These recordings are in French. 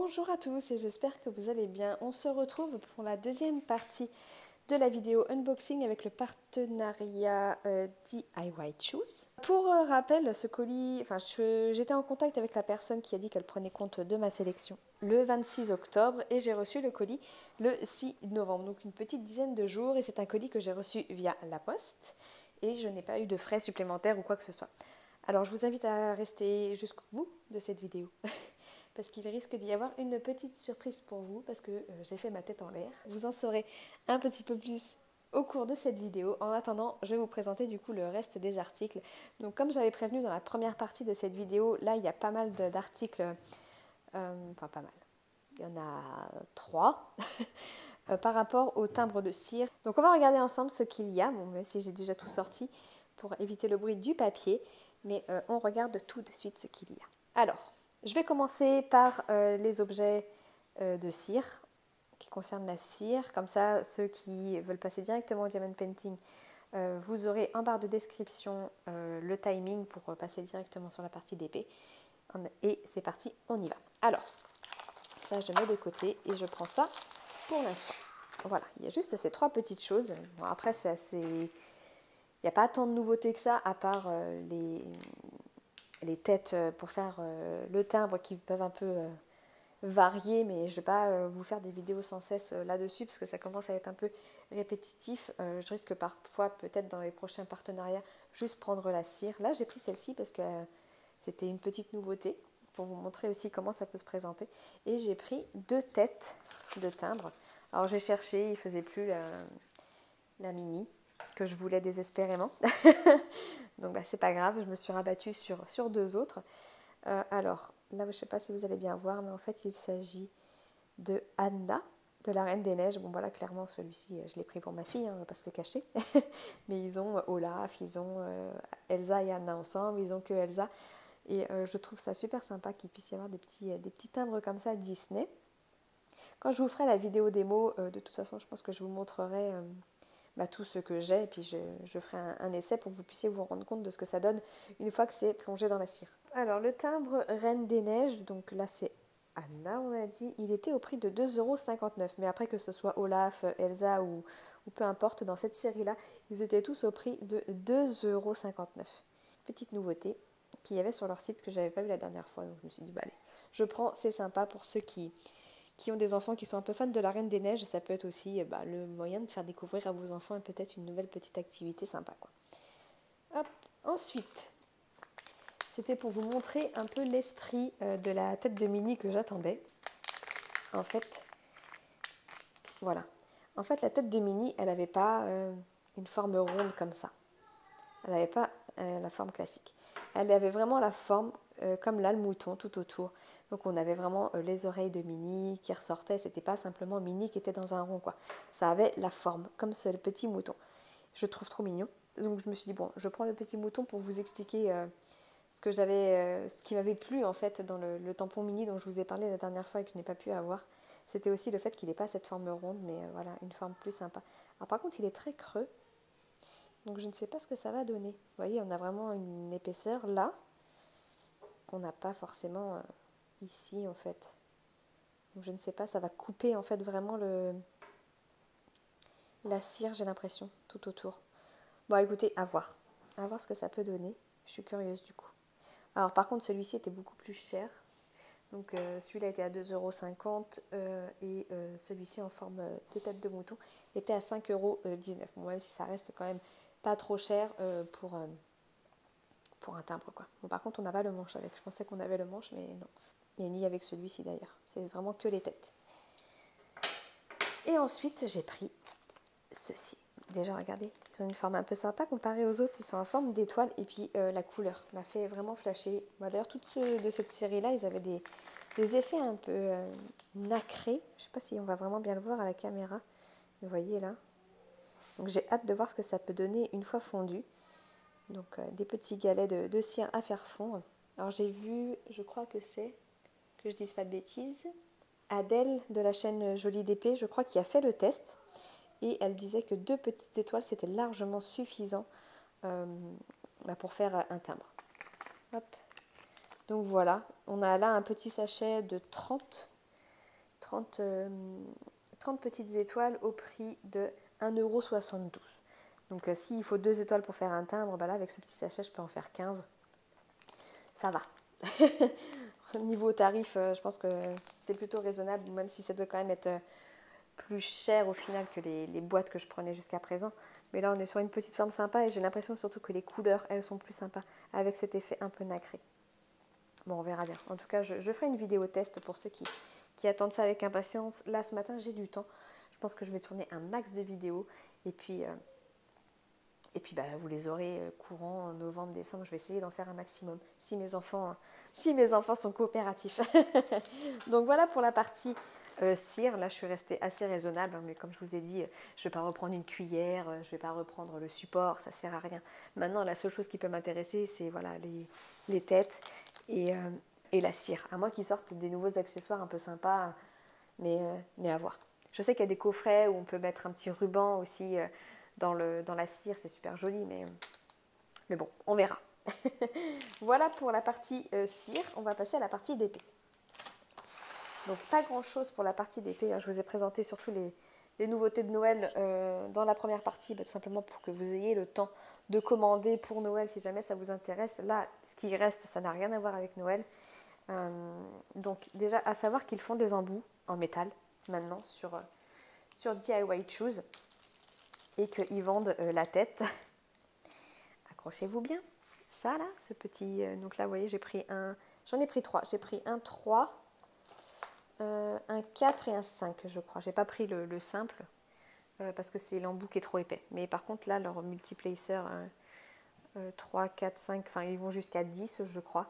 Bonjour à tous et j'espère que vous allez bien. On se retrouve pour la deuxième partie de la vidéo unboxing avec le partenariat DIY Choose. Pour rappel, ce colis, j'étais en contact avec la personne qui a dit qu'elle prenait compte de ma sélection le 26 octobre et j'ai reçu le colis le 6 novembre, donc une petite dizaine de jours, et c'est un colis que j'ai reçu via la poste et je n'ai pas eu de frais supplémentaires ou quoi que ce soit. Alors je vous invite à rester jusqu'au bout de cette vidéo parce qu'il risque d'y avoir une petite surprise pour vous parce que j'ai fait ma tête en l'air. Vous en saurez un petit peu plus au cours de cette vidéo. En attendant, je vais vous présenter du coup le reste des articles. Donc comme j'avais prévenu dans la première partie de cette vidéo, là il y a pas mal d'articles, pas mal, il y en a 3 par rapport au timbre de cire. Donc on va regarder ensemble ce qu'il y a, bon, même si j'ai déjà tout sorti pour éviter le bruit du papier, mais on regarde tout de suite ce qu'il y a. Alors, je vais commencer par les objets de cire qui concernent la cire. Comme ça, ceux qui veulent passer directement au diamond painting, vous aurez en barre de description le timing pour passer directement sur la partie d'épée. Et c'est parti, on y va. Alors, ça je mets de côté et je prends ça pour l'instant. Voilà, il y a juste ces 3 petites choses. Bon, après, c'est assez... Il n'y a pas tant de nouveautés que ça, à part les têtes pour faire le timbre qui peuvent un peu varier, mais je ne vais pas vous faire des vidéos sans cesse là-dessus parce que ça commence à être un peu répétitif. Je risque parfois, peut-être dans les prochains partenariats, juste prendre la cire. Là, j'ai pris celle-ci parce que c'était une petite nouveauté pour vous montrer aussi comment ça peut se présenter. Et j'ai pris 2 têtes de timbre. Alors j'ai cherché, il ne faisait plus la mini que je voulais désespérément. Donc c'est pas grave, je me suis rabattue sur 2 autres. Alors là, je ne sais pas si vous allez bien voir, mais en fait il s'agit de Anna, de la Reine des Neiges. Bon voilà, clairement celui-ci, je l'ai pris pour ma fille, hein, on ne va pas se le cacher. Mais ils ont Olaf, ils ont Elsa et Anna ensemble, ils ont que Elsa. Et je trouve ça super sympa qu'il puisse y avoir des petits timbres comme ça Disney. Quand je vous ferai la vidéo démo, de toute façon je pense que je vous montrerai tout ce que j'ai, et puis je ferai un essai pour que vous puissiez vous rendre compte de ce que ça donne une fois que c'est plongé dans la cire. Alors le timbre Reine des Neiges, donc là c'est Anna, on a dit, il était au prix de 2,59 €, mais après que ce soit Olaf, Elsa ou peu importe, dans cette série-là, ils étaient tous au prix de 2,59 €. Petite nouveauté qu'il y avait sur leur site que j'avais pas vu la dernière fois, donc je me suis dit, bah allez, je prends, c'est sympa pour ceux qui ont des enfants qui sont un peu fans de la Reine des Neiges. Ça peut être aussi le moyen de faire découvrir à vos enfants peut-être une nouvelle petite activité sympa, quoi. Hop. Ensuite, c'était pour vous montrer un peu l'esprit de la tête de mini que j'attendais. En fait, voilà. En fait, la tête de mini, elle n'avait pas une forme ronde comme ça. Elle n'avait pas la forme classique. Elle avait vraiment la forme comme là, le mouton tout autour. Donc on avait vraiment les oreilles de Minnie qui ressortaient. C'était pas simplement Minnie qui était dans un rond, quoi. Ça avait la forme, comme ce petit mouton. Je trouve trop mignon. Donc je me suis dit, bon, je prends le petit mouton pour vous expliquer ce qui m'avait plu en fait dans le tampon Minnie dont je vous ai parlé la dernière fois et que je n'ai pas pu avoir. C'était aussi le fait qu'il n'ait pas cette forme ronde, mais voilà, une forme plus sympa. Alors par contre, il est très creux. Donc je ne sais pas ce que ça va donner. Vous voyez, on a vraiment une épaisseur là qu'on n'a pas forcément ici en fait. Donc je ne sais pas, ça va couper en fait vraiment la cire, j'ai l'impression, tout autour. Bon écoutez, à voir ce que ça peut donner. Je suis curieuse du coup. Alors par contre celui-ci était beaucoup plus cher. Donc celui-là était à 2,50 € et celui-ci en forme de tête de mouton était à 5,19 €. Bon, même si ça reste quand même pas trop cher pour un timbre, quoi. Bon, par contre on n'a pas le manche avec. Je pensais qu'on avait le manche, mais non. Et ni avec celui-ci d'ailleurs. C'est vraiment que les têtes. Et ensuite j'ai pris ceci. Déjà regardez, ils ont une forme un peu sympa comparé aux autres. Ils sont en forme d'étoile et puis la couleur m'a fait vraiment flasher. D'ailleurs tous ceux de cette série-là, ils avaient des effets un peu nacrés. Je ne sais pas si on va vraiment bien le voir à la caméra. Vous voyez là. Donc j'ai hâte de voir ce que ça peut donner une fois fondu. Donc des petits galets de cire à faire fondre. Alors j'ai vu, je crois que c'est, que je dise pas de bêtises, Adèle de la chaîne Jolie d'épée, je crois, qui a fait le test. Et elle disait que 2 petites étoiles, c'était largement suffisant pour faire un timbre. Hop. Donc voilà, on a là un petit sachet de 30 30 petites étoiles au prix de 1,72 €. Donc s'il faut 2 étoiles pour faire un timbre, bah là avec ce petit sachet je peux en faire 15. Ça va. Niveau tarif, je pense que c'est plutôt raisonnable, même si ça doit quand même être plus cher au final que les boîtes que je prenais jusqu'à présent. Mais là on est sur une petite forme sympa et j'ai l'impression surtout que les couleurs elles sont plus sympas avec cet effet un peu nacré. Bon, on verra bien. En tout cas, je ferai une vidéo test pour ceux qui attendent ça avec impatience. Là, ce matin, j'ai du temps. Je pense que je vais tourner un max de vidéos. Et puis bah, vous les aurez courant en novembre, décembre. Je vais essayer d'en faire un maximum si mes enfants sont coopératifs. Donc voilà pour la partie cire. Là, je suis restée assez raisonnable. Hein, mais comme je vous ai dit, je ne vais pas reprendre une cuillère. Je ne vais pas reprendre le support. Ça ne sert à rien. Maintenant, la seule chose qui peut m'intéresser, c'est voilà, les têtes et la cire. À moins qu'ils sortent des nouveaux accessoires un peu sympas. Mais à voir. Je sais qu'il y a des coffrets où on peut mettre un petit ruban aussi dans la cire, c'est super joli, mais bon, on verra. Voilà pour la partie cire, on va passer à la partie d'épée. Donc pas grand chose pour la partie d'épée, hein. Je vous ai présenté surtout les nouveautés de Noël dans la première partie, tout simplement pour que vous ayez le temps de commander pour Noël si jamais ça vous intéresse. Là, ce qui reste, ça n'a rien à voir avec Noël. Donc déjà à savoir qu'ils font des embouts en métal maintenant sur DIY Choose et qu'ils vendent la tête. Accrochez-vous bien. Ça là, ce petit... donc là vous voyez j'en ai pris 3. J'ai pris un 3, un 4 et un 5 je crois. J'ai pas pris le simple parce que c'est l'embout qui est trop épais. Mais par contre là leur multiplacer 3, 4, 5, enfin ils vont jusqu'à 10 je crois.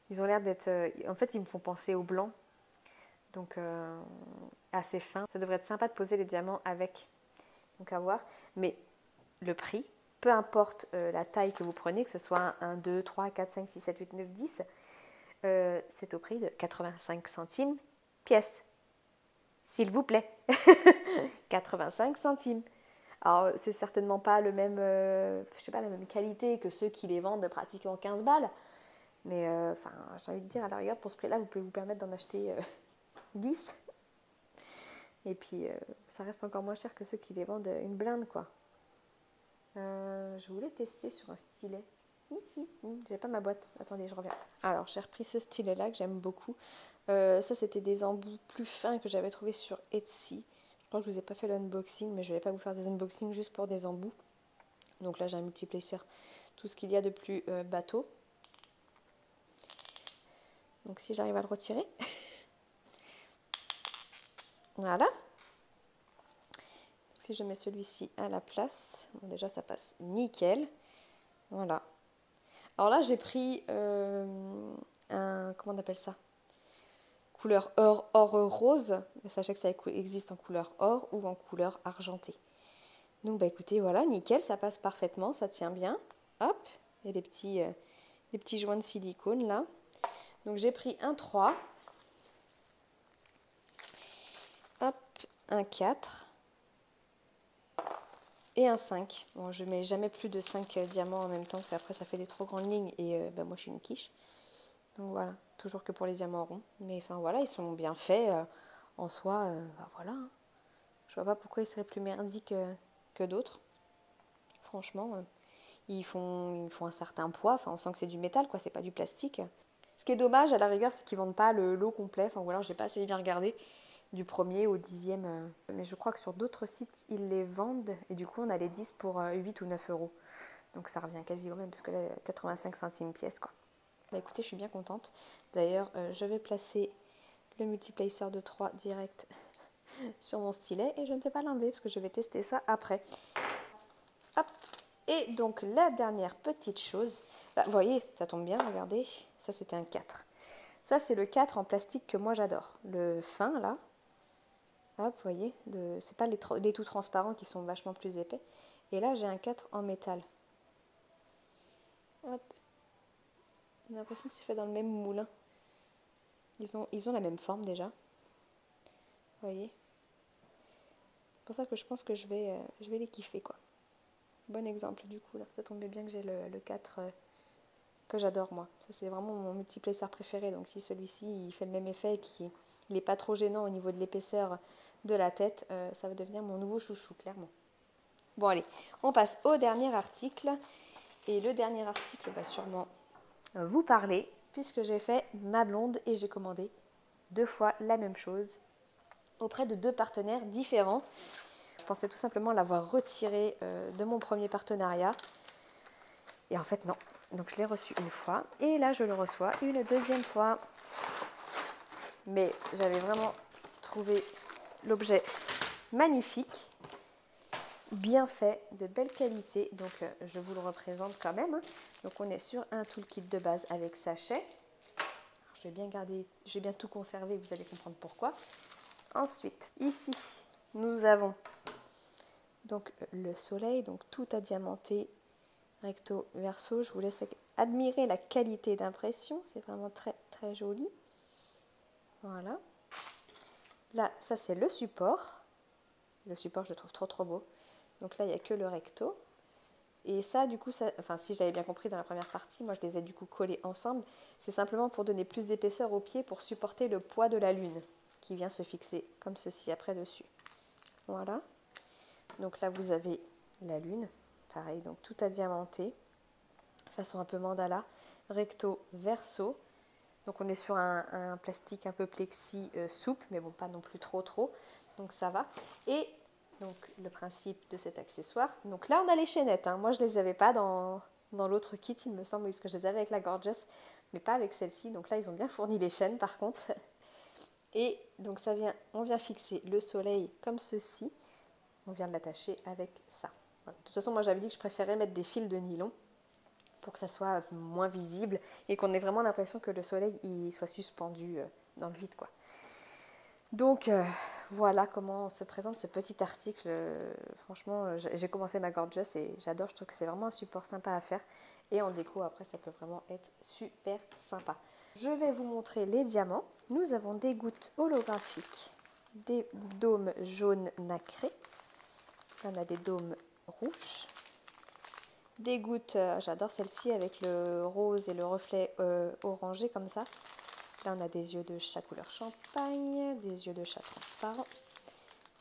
Ils ont l'air d'être... en fait ils me font penser au blanc. Donc assez fin. Ça devrait être sympa de poser les diamants avec. Donc à voir. Mais le prix, peu importe la taille que vous prenez, que ce soit 1, 2, 3, 4, 5, 6, 7, 8, 9, 10, c'est au prix de 85 centimes pièce. S'il vous plaît. 85 centimes. Alors c'est certainement pas le même, je sais pas, la même qualité que ceux qui les vendent pratiquement 15 balles. Mais enfin, j'ai envie de dire, à la rigueur, pour ce prix-là, vous pouvez vous permettre d'en acheter 10. Et puis, ça reste encore moins cher que ceux qui les vendent une blinde, quoi. Je voulais tester sur un stylet. J'ai pas ma boîte. Attendez, je reviens. Alors, j'ai repris ce stylet-là que j'aime beaucoup. Ça, c'était des embouts plus fins que j'avais trouvé sur Etsy. Je crois que je vous ai pas fait l'unboxing, mais je vais pas vous faire des unboxings juste pour des embouts. Donc là, j'ai un multiplacer. Tout ce qu'il y a de plus bateau. Donc, si j'arrive à le retirer... Voilà. Si je mets celui-ci à la place, bon, déjà ça passe nickel. Voilà. Alors là j'ai pris comment on appelle ça? Couleur or rose. Sachez que ça existe en couleur or ou en couleur argentée. Donc bah écoutez, voilà, nickel, ça passe parfaitement, ça tient bien. Hop, il y a des petits joints de silicone là. Donc j'ai pris un 3. Hop, un 4. Et un 5. Bon, je mets jamais plus de 5 diamants en même temps, parce qu'après ça fait des trop grandes lignes et bah, moi je suis une quiche. Donc voilà, toujours que pour les diamants ronds. Mais enfin voilà, ils sont bien faits en soi. Bah, voilà. Hein. Je vois pas pourquoi ils seraient plus merdiques que d'autres. Franchement, ils font un certain poids. Enfin, on sent que c'est du métal, quoi, c'est pas du plastique. Ce qui est dommage à la rigueur, c'est qu'ils vendent pas le lot complet. Enfin, ou alors j'ai pas assez bien regardé. Du 1er au 10e. Mais je crois que sur d'autres sites, ils les vendent. Et du coup, on a les 10 pour 8 ou 9 euros. Donc ça revient quasi au même, parce que là, 85 centimes pièce, quoi. Bah écoutez, je suis bien contente. D'ailleurs, je vais placer le multiplacer de 3 direct sur mon stylet. Et je ne vais pas l'enlever, parce que je vais tester ça après. Hop. Et donc, la dernière petite chose. Bah, vous voyez, ça tombe bien, regardez. Ça, c'était un 4. Ça, c'est le 4 en plastique que moi, j'adore. Le fin, là. Hop, vous voyez, c'est pas les tout transparents qui sont vachement plus épais. Et là, j'ai un 4 en métal. Hop. J'ai l'impression que c'est fait dans le même moule. Ils ont la même forme déjà. Vous voyez. C'est pour ça que je pense que je vais les kiffer, quoi. Bon exemple, du coup, là. Ça tombait bien que j'ai le 4 que j'adore, moi. Ça, c'est vraiment mon multiplacer préféré. Donc, si celui-ci, il fait le même effet et il n'est pas trop gênant au niveau de l'épaisseur de la tête, ça va devenir mon nouveau chouchou, clairement. Bon allez, on passe au dernier article. Et le dernier article va sûrement vous parler, puisque j'ai fait ma blonde et j'ai commandé 2 fois la même chose auprès de 2 partenaires différents. Je pensais tout simplement l'avoir retiré de mon premier partenariat. Et en fait non. Donc je l'ai reçu une fois. Et là je le reçois une deuxième fois. Mais j'avais vraiment trouvé l'objet magnifique. Bien fait, de belle qualité. Donc je vous le représente quand même. Donc on est sur un toolkit de base avec sachet. Alors, je vais bien garder, je vais bien tout conserver, vous allez comprendre pourquoi. Ensuite, ici, nous avons donc le soleil, donc tout à diamanté, recto verso. Je vous laisse admirer la qualité d'impression, c'est vraiment très très joli. Voilà. Là, ça c'est le support. Le support, je le trouve trop trop beau. Donc là, il n'y a que le recto. Et ça, du coup, ça, enfin, si j'avais bien compris dans la première partie, moi je les ai du coup collés ensemble. C'est simplement pour donner plus d'épaisseur au pied pour supporter le poids de la lune qui vient se fixer comme ceci après dessus. Voilà. Donc là, vous avez la lune. Pareil, donc tout à diamanté. Façon un peu mandala. Recto, verso. Donc on est sur un plastique un peu plexi souple, mais bon, pas non plus trop. Donc ça va. Et donc le principe de cet accessoire. Donc là, on a les chaînettes. Hein. Moi, je ne les avais pas dans l'autre kit, il me semble, puisque je les avais avec la Gorgeous, mais pas avec celle-ci. Donc là, ils ont bien fourni les chaînes, par contre. Et donc ça vient, on vient fixer le soleil comme ceci. On vient de l'attacher avec ça. Voilà. De toute façon, moi, j'avais dit que je préférais mettre des fils de nylon pour que ça soit moins visible et qu'on ait vraiment l'impression que le soleil il soit suspendu dans le vide, quoi. Donc voilà comment se présente ce petit article. Franchement, j'ai commencé ma Gorgeous et j'adore, je trouve que c'est vraiment un support sympa à faire. Et en déco, après, ça peut vraiment être super sympa. Je vais vous montrer les diamants. Nous avons des gouttes holographiques, des dômes jaunes nacrés. Là, on a des dômes rouges. Des gouttes, j'adore celle-ci avec le rose et le reflet orangé comme ça. Là, on a des yeux de chat couleur champagne, des yeux de chat transparent,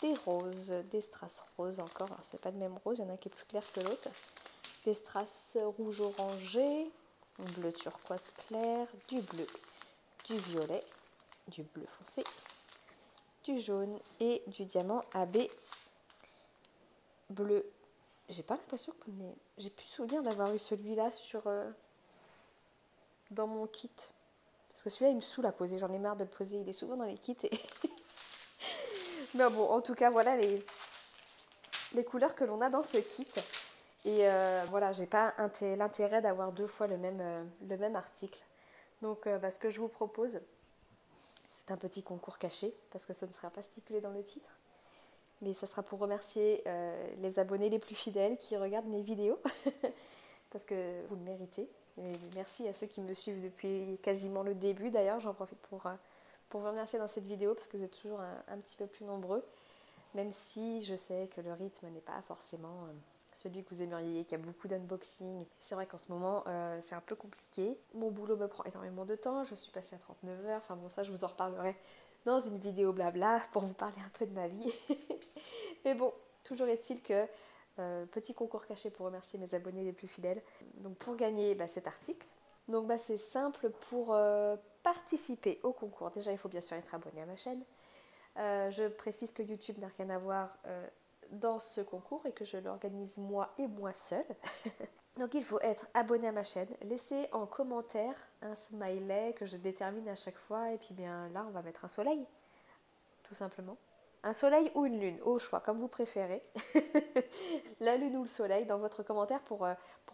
des roses, des strass roses encore. Alors, c'est pas le même rose, il y en a un qui est plus clair que l'autre. Des strass rouge orangé, bleu turquoise clair, du bleu, du violet, du bleu foncé, du jaune et du diamant AB bleu. J'ai pas l'impression que j'ai plus souvenir d'avoir eu celui-là dans mon kit. Parce que celui-là, il me saoule à poser. J'en ai marre de le poser. Il est souvent dans les kits. Mais bon, en tout cas, voilà les couleurs que l'on a dans ce kit. Et voilà, j'ai pas l'intérêt d'avoir 2 fois le même article. Donc, ce que je vous propose, c'est un petit concours caché. Parce que ça ne sera pas stipulé dans le titre. Mais ça sera pour remercier les abonnés les plus fidèles qui regardent mes vidéos. Parce que vous le méritez. Et merci à ceux qui me suivent depuis quasiment le début. D'ailleurs, j'en profite pour vous remercier dans cette vidéo parce que vous êtes toujours un petit peu plus nombreux. Même si je sais que le rythme n'est pas forcément celui que vous aimeriez, qu'il y a beaucoup d'unboxing. C'est vrai qu'en ce moment, c'est un peu compliqué. Mon boulot me prend énormément de temps. Je suis passée à 39 heures. Enfin bon, ça, je vous en reparlerai dans une vidéo blabla pour vous parler un peu de ma vie. Mais bon, toujours est-il que petit concours caché pour remercier mes abonnés les plus fidèles. Donc pour gagner cet article, donc c'est simple pour participer au concours. Déjà, il faut bien sûr être abonné à ma chaîne. Je précise que YouTube n'a rien à voir dans ce concours et que je l'organise moi et moi seule. Donc il faut être abonné à ma chaîne, laisser en commentaire un smiley que je détermine à chaque fois et puis bien là on va mettre un soleil, tout simplement. Un soleil ou une lune, au choix, comme vous préférez. La lune ou le soleil dans votre commentaire pour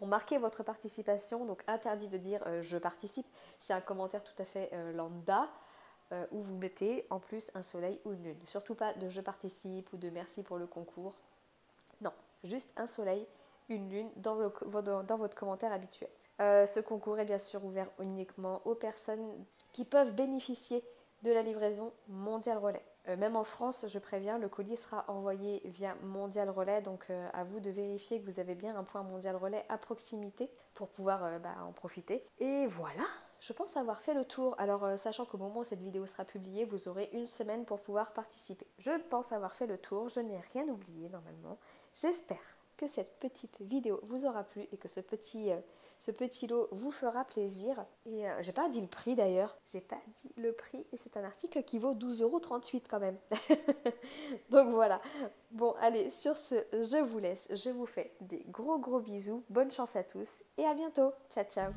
marquer votre participation. Donc interdit de dire je participe. C'est un commentaire tout à fait lambda où vous mettez en plus un soleil ou une lune. Surtout pas de je participe ou de merci pour le concours. Non, juste un soleil, une lune dans votre commentaire habituel. Ce concours est bien sûr ouvert uniquement aux personnes qui peuvent bénéficier de la livraison Mondial Relais. Même en France, je préviens, le colis sera envoyé via Mondial Relais, donc à vous de vérifier que vous avez bien un point Mondial Relais à proximité pour pouvoir en profiter. Et voilà, Je pense avoir fait le tour. Alors, sachant qu'au moment où cette vidéo sera publiée, vous aurez une semaine pour pouvoir participer. Je pense avoir fait le tour. Je n'ai rien oublié normalement. J'espère que cette petite vidéo vous aura plu et que ce petit lot vous fera plaisir. Et j'ai pas dit le prix d'ailleurs. J'ai pas dit le prix. Et c'est un article qui vaut 12,38 € quand même. Donc voilà. Bon, allez, sur ce, je vous laisse. Je vous fais des gros bisous. Bonne chance à tous et à bientôt. Ciao, ciao.